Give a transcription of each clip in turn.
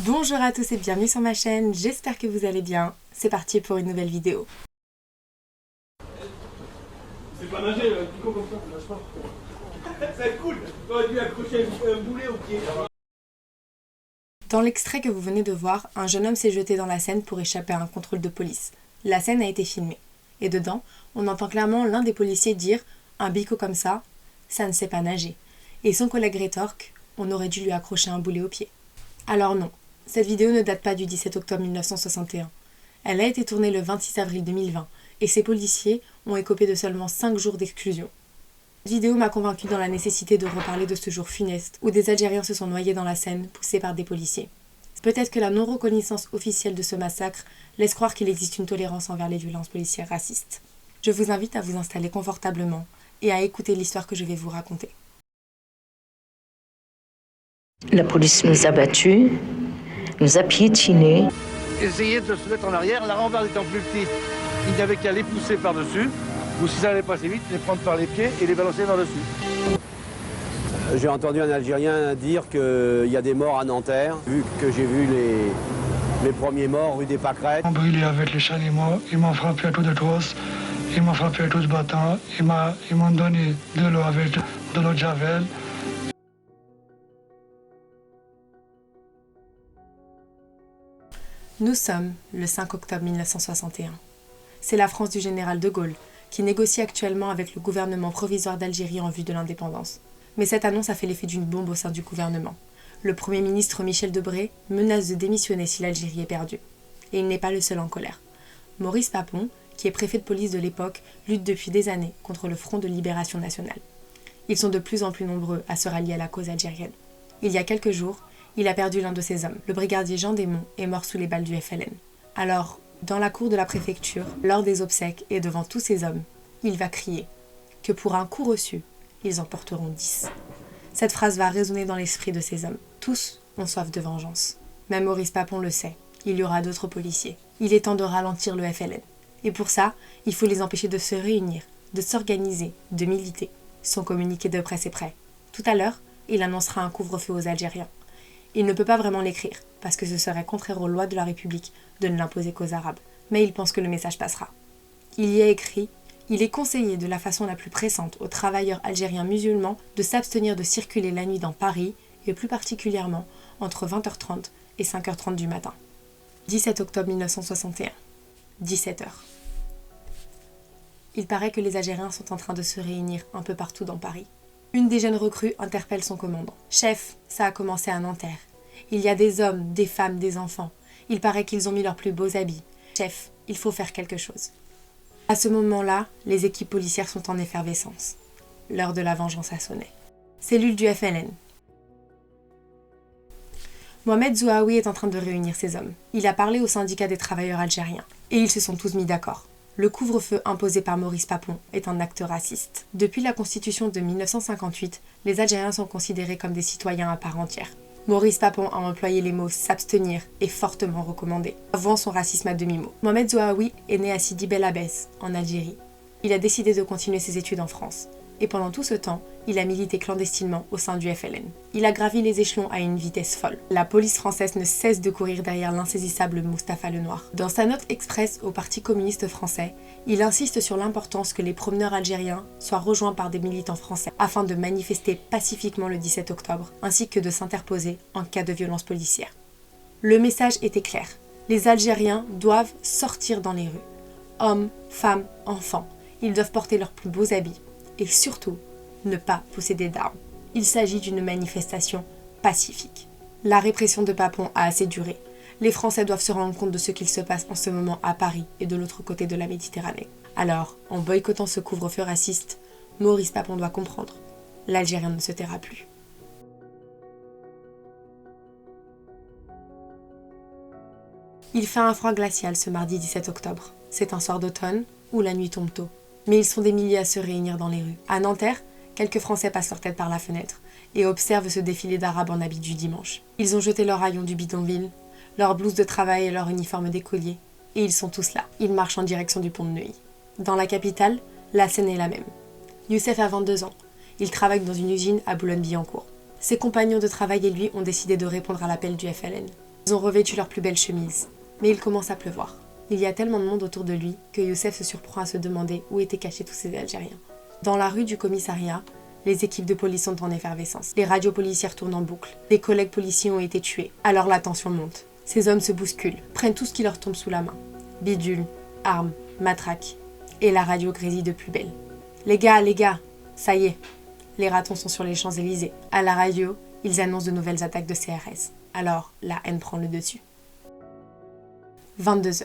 Bonjour à tous et bienvenue sur ma chaîne, j'espère que vous allez bien. C'est parti pour une nouvelle vidéo. C'est pas nager, un picot comme ça, ça nage pas. Ça va être cool. T'aurais dû accrocher un boulet au pied. Dans l'extrait que vous venez de voir, un jeune homme s'est jeté dans la Seine pour échapper à un contrôle de police. La scène a été filmée. Et dedans, on entend clairement l'un des policiers dire « Un bico comme ça ne sait pas nager ». Et son collègue rétorque « On aurait dû lui accrocher un boulet au pied ». Alors non, cette vidéo ne date pas du 17 octobre 1961. Elle a été tournée le 26 avril 2020 et ces policiers ont écopé de seulement 5 jours d'exclusion. Cette vidéo m'a convaincue dans la nécessité de reparler de ce jour funeste où des Algériens se sont noyés dans la Seine, poussés par des policiers. Peut-être que la non-reconnaissance officielle de ce massacre laisse croire qu'il existe une tolérance envers les violences policières racistes. Je vous invite à vous installer confortablement et à écouter l'histoire que je vais vous raconter. La police nous a battus, nous a piétinés. Essayer de se mettre en arrière, la rambarde étant plus petite, il n'y avait qu'à les pousser par-dessus, ou si ça allait pas assez vite, les prendre par les pieds et les balancer par-dessus. J'ai entendu un Algérien dire qu'il y a des morts à Nanterre, vu que j'ai vu les premiers morts rue des Pâquerettes. Ils m'ont brûlé avec les chalumeaux, ils m'ont frappé à coups de trousse, ils m'ont frappé à coups de bâton, ils m'ont donné de l'eau avec de l'eau de javel. Nous sommes le 5 octobre 1961. C'est la France du général de Gaulle qui négocie actuellement avec le gouvernement provisoire d'Algérie en vue de l'indépendance. Mais cette annonce a fait l'effet d'une bombe au sein du gouvernement. Le Premier ministre Michel Debré menace de démissionner si l'Algérie est perdue. Et il n'est pas le seul en colère. Maurice Papon, qui est préfet de police de l'époque, lutte depuis des années contre le Front de libération nationale. Ils sont de plus en plus nombreux à se rallier à la cause algérienne. Il y a quelques jours, il a perdu l'un de ses hommes. Le brigadier Jean Desmonts est mort sous les balles du FLN. Alors, dans la cour de la préfecture, lors des obsèques et devant tous ces hommes, il va crier que pour un coup reçu, ils en porteront 10. Cette phrase va résonner dans l'esprit de ces hommes. Tous ont soif de vengeance. Même Maurice Papon le sait. Il y aura d'autres policiers. Il est temps de ralentir le FLN. Et pour ça, il faut les empêcher de se réunir, de s'organiser, de militer. Son communiqué de presse est prêt. Tout à l'heure, il annoncera un couvre-feu aux Algériens. Il ne peut pas vraiment l'écrire, parce que ce serait contraire aux lois de la République de ne l'imposer qu'aux Arabes. Mais il pense que le message passera. Il y a écrit « Il est conseillé de la façon la plus pressante aux travailleurs algériens musulmans de s'abstenir de circuler la nuit dans Paris, et plus particulièrement entre 20h30 et 5h30 du matin. » 17 octobre 1961, 17h. Il paraît que les Algériens sont en train de se réunir un peu partout dans Paris. Une des jeunes recrues interpelle son commandant. « Chef, ça a commencé à Nanterre. Il y a des hommes, des femmes, des enfants. Il paraît qu'ils ont mis leurs plus beaux habits. Chef, il faut faire quelque chose. » À ce moment-là, les équipes policières sont en effervescence. L'heure de la vengeance a sonné. Cellule du FLN. Mohamed Zouaoui est en train de réunir ses hommes. Il a parlé au syndicat des travailleurs algériens. Et ils se sont tous mis d'accord. Le couvre-feu imposé par Maurice Papon est un acte raciste. Depuis la Constitution de 1958, les Algériens sont considérés comme des citoyens à part entière. Maurice Papon a employé les mots « s'abstenir » et « fortement recommandé » avant son racisme à demi-mot. Mohamed Zouaoui est né à Sidi Bel Abbès, en Algérie. Il a décidé de continuer ses études en France. Et pendant tout ce temps, il a milité clandestinement au sein du FLN. Il a gravi les échelons à une vitesse folle. La police française ne cesse de courir derrière l'insaisissable Mustapha Lenoir. Dans sa note express au Parti communiste français, il insiste sur l'importance que les promeneurs algériens soient rejoints par des militants français afin de manifester pacifiquement le 17 octobre, ainsi que de s'interposer en cas de violence policière. Le message était clair. Les Algériens doivent sortir dans les rues. Hommes, femmes, enfants, ils doivent porter leurs plus beaux habits. Et surtout, ne pas posséder d'armes. Il s'agit d'une manifestation pacifique. La répression de Papon a assez duré. Les Français doivent se rendre compte de ce qu'il se passe en ce moment à Paris et de l'autre côté de la Méditerranée. Alors, en boycottant ce couvre-feu raciste, Maurice Papon doit comprendre. L'Algérien ne se taira plus. Il fait un froid glacial ce mardi 17 octobre. C'est un soir d'automne où la nuit tombe tôt. Mais ils sont des milliers à se réunir dans les rues. À Nanterre, quelques Français passent leur tête par la fenêtre et observent ce défilé d'Arabes en habit du dimanche. Ils ont jeté leurs haillons du bidonville, leurs blouses de travail et leur uniforme d'écolier. Et ils sont tous là. Ils marchent en direction du pont de Neuilly. Dans la capitale, la scène est la même. Youssef a 22 ans. Il travaille dans une usine à Boulogne-Billancourt. Ses compagnons de travail et lui ont décidé de répondre à l'appel du FLN. Ils ont revêtu leurs plus belles chemises. Mais il commence à pleuvoir. Il y a tellement de monde autour de lui que Youssef se surprend à se demander où étaient cachés tous ces Algériens. Dans la rue du commissariat, les équipes de police sont en effervescence. Les radios policières tournent en boucle. Des collègues policiers ont été tués. Alors la tension monte. Ces hommes se bousculent, prennent tout ce qui leur tombe sous la main. Bidules, armes, matraques. Et la radio grésille de plus belle. Les gars, ça y est. Les ratons sont sur les Champs-Élysées. À la radio, ils annoncent de nouvelles attaques de CRS. Alors, la haine prend le dessus. 22h.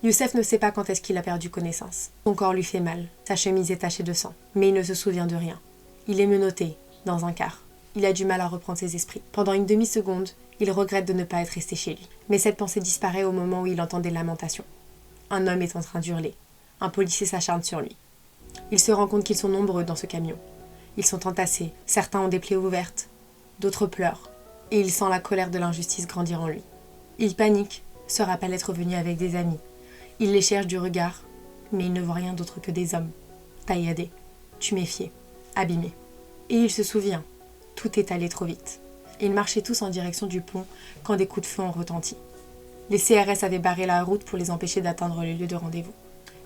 Youssef ne sait pas quand est-ce qu'il a perdu connaissance. Son corps lui fait mal, sa chemise est tachée de sang, mais il ne se souvient de rien. Il est menotté, dans un car. Il a du mal à reprendre ses esprits. Pendant une demi-seconde, il regrette de ne pas être resté chez lui. Mais cette pensée disparaît au moment où il entend des lamentations. Un homme est en train d'hurler. Un policier s'acharne sur lui. Il se rend compte qu'ils sont nombreux dans ce camion. Ils sont entassés, certains ont des plaies ouvertes, d'autres pleurent. Et il sent la colère de l'injustice grandir en lui. Il panique, se rappelle être venu avec des amis. Il les cherche du regard, mais il ne voit rien d'autre que des hommes, tailladés, tuméfiés, abîmés. Et il se souvient, tout est allé trop vite. Ils marchaient tous en direction du pont quand des coups de feu ont retenti. Les CRS avaient barré la route pour les empêcher d'atteindre le lieu de rendez-vous.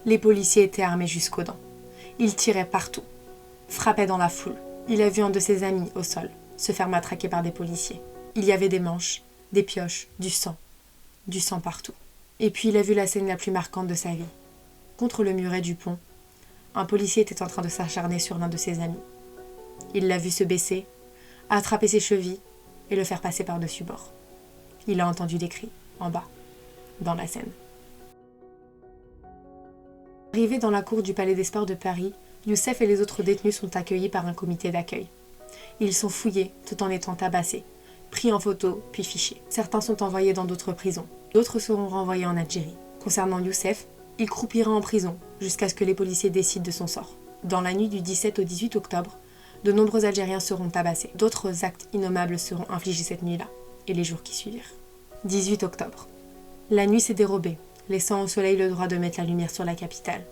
Les policiers étaient armés jusqu'aux dents. Ils tiraient partout, frappaient dans la foule. Il a vu un de ses amis, au sol, se faire matraquer par des policiers. Il y avait des manches, des pioches, du sang partout. Et puis il a vu la scène la plus marquante de sa vie. Contre le muret du pont, un policier était en train de s'acharner sur l'un de ses amis. Il l'a vu se baisser, attraper ses chevilles et le faire passer par-dessus bord. Il a entendu des cris, en bas, dans la Seine. Arrivés dans la cour du Palais des Sports de Paris, Youssef et les autres détenus sont accueillis par un comité d'accueil. Ils sont fouillés tout en étant tabassés, pris en photo puis fichés. Certains sont envoyés dans d'autres prisons. D'autres seront renvoyés en Algérie. Concernant Youssef, il croupira en prison jusqu'à ce que les policiers décident de son sort. Dans la nuit du 17 au 18 octobre, de nombreux Algériens seront tabassés. D'autres actes innommables seront infligés cette nuit-là et les jours qui suivirent. 18 octobre. La nuit s'est dérobée, laissant au soleil le droit de mettre la lumière sur la capitale.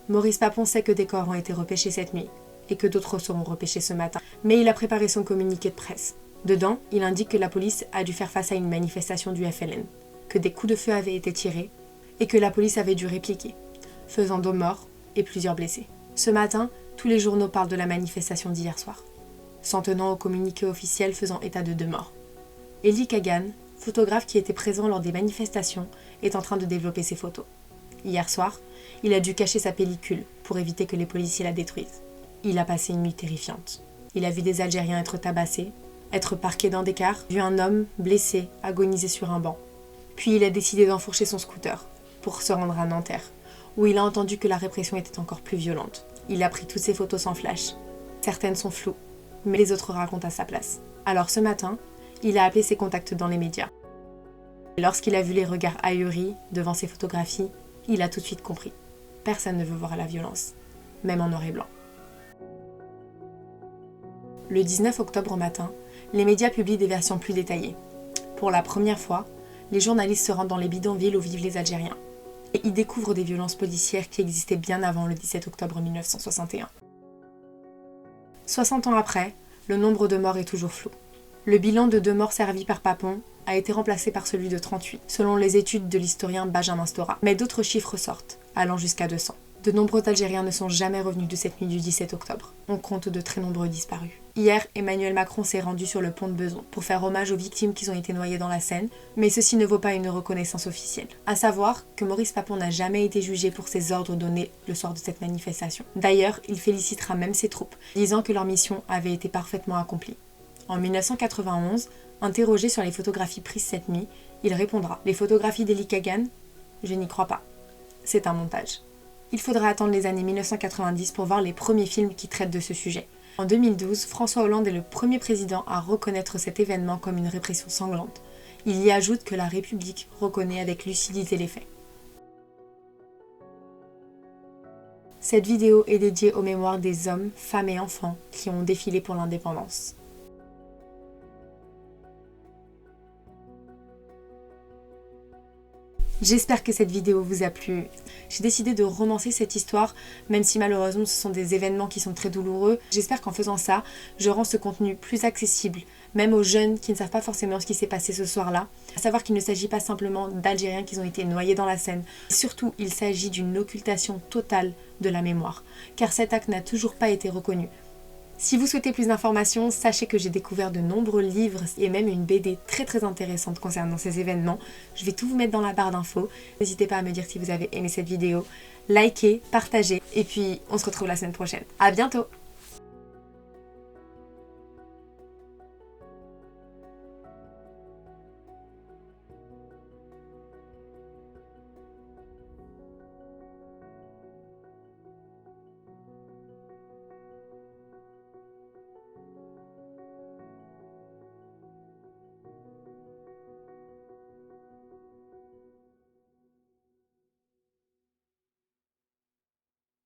Maurice Papon sait que des corps ont été repêchés cette nuit et que d'autres seront repêchés ce matin. Mais il a préparé son communiqué de presse. Dedans, il indique que la police a dû faire face à une manifestation du FLN, que des coups de feu avaient été tirés et que la police avait dû répliquer, faisant 2 morts et plusieurs blessés. Ce matin, tous les journaux parlent de la manifestation d'hier soir, s'en tenant au communiqué officiel faisant état de 2 morts. Elie Kagan, photographe qui était présent lors des manifestations, est en train de développer ses photos. Hier soir, il a dû cacher sa pellicule pour éviter que les policiers la détruisent. Il a passé une nuit terrifiante. Il a vu des Algériens être tabassés, être parqués dans des cars, vu un homme blessé agoniser sur un banc. Puis il a décidé d'enfourcher son scooter pour se rendre à Nanterre, où il a entendu que la répression était encore plus violente. Il a pris toutes ses photos sans flash. Certaines sont floues, mais les autres racontent à sa place. Alors ce matin, il a appelé ses contacts dans les médias. Lorsqu'il a vu les regards ahuris devant ses photographies, il a tout de suite compris. Personne ne veut voir la violence, même en noir et blanc. Le 19 octobre au matin, les médias publient des versions plus détaillées. Pour la première fois, les journalistes se rendent dans les bidonvilles où vivent les Algériens. Et y découvrent des violences policières qui existaient bien avant le 17 octobre 1961. 60 ans après, le nombre de morts est toujours flou. Le bilan de 2 morts servis par Papon a été remplacé par celui de 38, selon les études de l'historien Benjamin Stora. Mais d'autres chiffres sortent, allant jusqu'à 200. De nombreux Algériens ne sont jamais revenus de cette nuit du 17 octobre. On compte de très nombreux disparus. Hier, Emmanuel Macron s'est rendu sur le pont de Bezons pour faire hommage aux victimes qui ont été noyées dans la Seine, mais ceci ne vaut pas une reconnaissance officielle. À savoir que Maurice Papon n'a jamais été jugé pour ses ordres donnés le soir de cette manifestation. D'ailleurs, il félicitera même ses troupes, disant que leur mission avait été parfaitement accomplie. En 1991, interrogé sur les photographies prises cette nuit, il répondra « Les photographies d'Elie Kagan, je n'y crois pas. C'est un montage. » Il faudra attendre les années 1990 pour voir les premiers films qui traitent de ce sujet. En 2012, François Hollande est le premier président à reconnaître cet événement comme une répression sanglante. Il y ajoute que la République reconnaît avec lucidité les faits. Cette vidéo est dédiée aux mémoires des hommes, femmes et enfants qui ont défilé pour l'indépendance. J'espère que cette vidéo vous a plu. J'ai décidé de romancer cette histoire, même si malheureusement ce sont des événements qui sont très douloureux. J'espère qu'en faisant ça, je rends ce contenu plus accessible, même aux jeunes qui ne savent pas forcément ce qui s'est passé ce soir-là, à savoir qu'il ne s'agit pas simplement d'Algériens qui ont été noyés dans la Seine. Surtout, il s'agit d'une occultation totale de la mémoire, car cet acte n'a toujours pas été reconnu. Si vous souhaitez plus d'informations, sachez que j'ai découvert de nombreux livres et même une BD très intéressante concernant ces événements. Je vais tout vous mettre dans la barre d'infos. N'hésitez pas à me dire si vous avez aimé cette vidéo, likez, partagez, et puis on se retrouve la semaine prochaine. À bientôt!